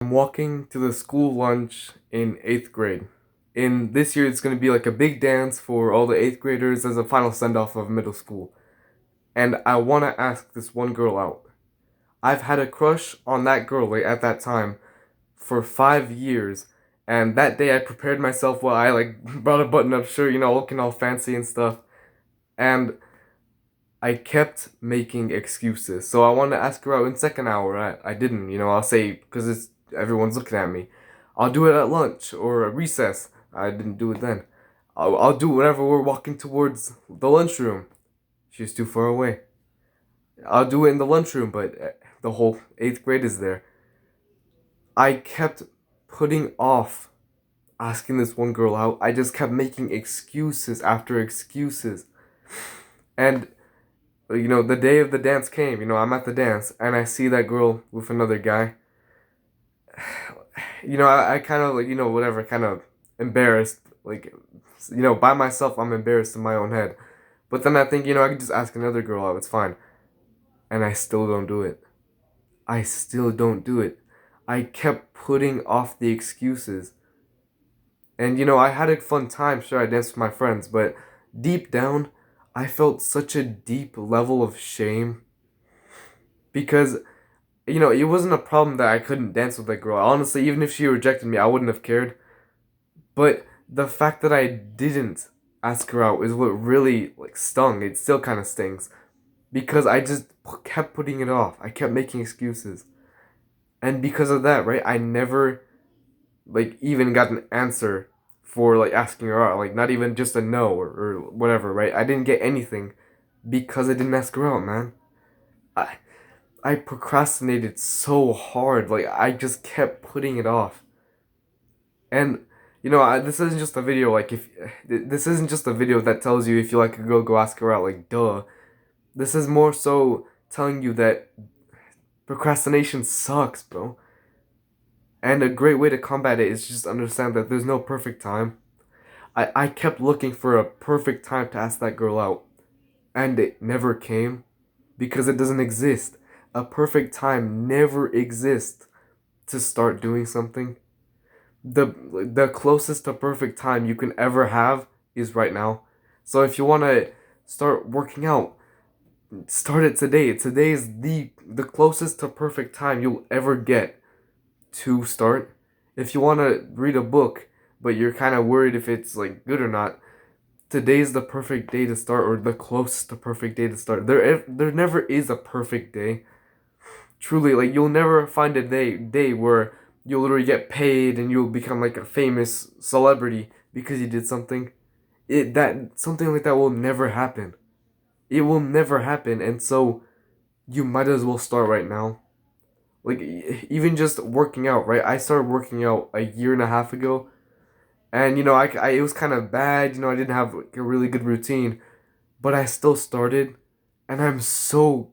I'm walking to the school lunch in 8th grade. In this year, it's going to be like a big dance for all the 8th graders as a final send off of middle school. And I want to ask this one girl out. I've had a crush on that girl at that time for 5 years. And that day, I prepared myself well. I brought a button up shirt, looking all fancy and stuff. And I kept making excuses. So I wanted to ask her out in second hour. I didn't, I'll say, because everyone's looking at me. I'll do it at lunch or at recess. I didn't do it then. I'll do it whenever we're walking towards the lunchroom. She's too far away. I'll do it in the lunchroom, but the whole 8th grade is there. I kept putting off asking this one girl out. I just kept making excuses after excuses. And the day of the dance came. I'm at the dance and I see that girl with another guy. I kind of whatever, kind of embarrassed. By myself, I'm embarrassed in my own head. But then I think, I could just ask another girl out. It's fine. And I still don't do it. I still don't do it. I kept putting off the excuses. And, I had a fun time. Sure, I danced with my friends. But deep down, I felt such a deep level of shame. Because it wasn't a problem that I couldn't dance with that girl. Honestly, even if she rejected me, I wouldn't have cared. But the fact that I didn't ask her out is what really stung. It still kind of stings because I just kept putting it off. I kept making excuses. And because of that, right? I never even got an answer for asking her out. Not even just a no or whatever, right? I didn't get anything because I didn't ask her out, man. I I procrastinated so hard. I just kept putting it off. And this isn't just a video. If this isn't just a video that tells you if you like a girl, go ask her out. Duh. This is more so telling you that procrastination sucks, bro. And a great way to combat it is just understand that there's no perfect time. I kept looking for a perfect time to ask that girl out, and it never came because it doesn't exist. A perfect time never exists to start doing something. The closest to perfect time you can ever have is right now. So if you want to start working out, start it today. Today is the closest to perfect time you'll ever get to start. If you want to read a book, but you're kind of worried if it's good or not, today's the perfect day to start, or the closest to perfect day to start. There never is a perfect day. Truly, you'll never find a day where you'll literally get paid and you'll become a famous celebrity because you did something. Something like that will never happen. It will never happen, and so you might as well start right now. Even just working out, right? I started working out a year and a half ago, and it was kind of bad. I didn't have a really good routine, but I still started, and I'm so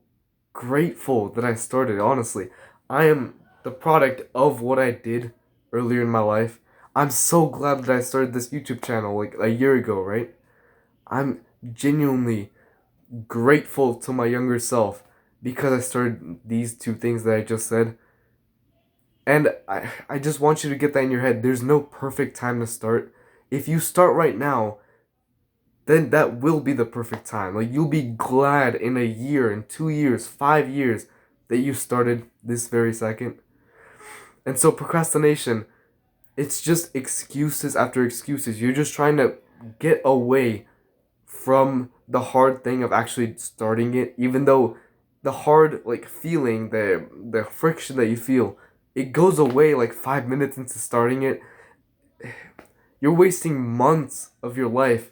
grateful that I started. Honestly, I am the product of what I did earlier in my life. I'm so glad that I started this YouTube channel a year ago, right? I'm genuinely grateful to my younger self because I started these two things that I just said. And I just want you to get that in your head. There's no perfect time to start. If you start right now, then that will be the perfect time. You'll be glad in a year, in 2 years, 5 years that you started this very second. And so procrastination, it's just excuses after excuses. You're just trying to get away from the hard thing of actually starting it, even though the hard feeling, the friction that you feel, it goes away 5 minutes into starting it. You're wasting months of your life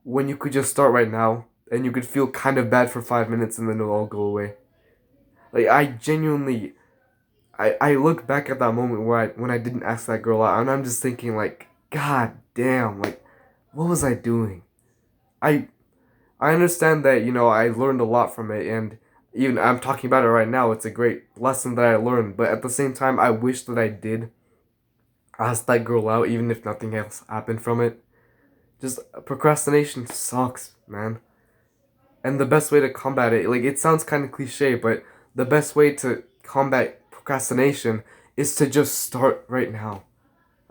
when you could just start right now and you could feel kind of bad for 5 minutes and then it'll all go away. I genuinely, I look back at that moment where when I didn't ask that girl out, and I'm just thinking God damn, what was I doing? I I understand that I learned a lot from it, and even I'm talking about it right now. It's a great lesson that I learned, but at the same time, I wish that I did ask that girl out, even if nothing else happened from it. Just procrastination sucks, man. And the best way to combat it, it sounds kind of cliche, but the best way to combat procrastination is to just start right now.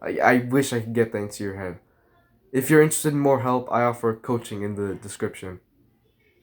I wish I could get that into your head. If you're interested in more help, I offer coaching in the description.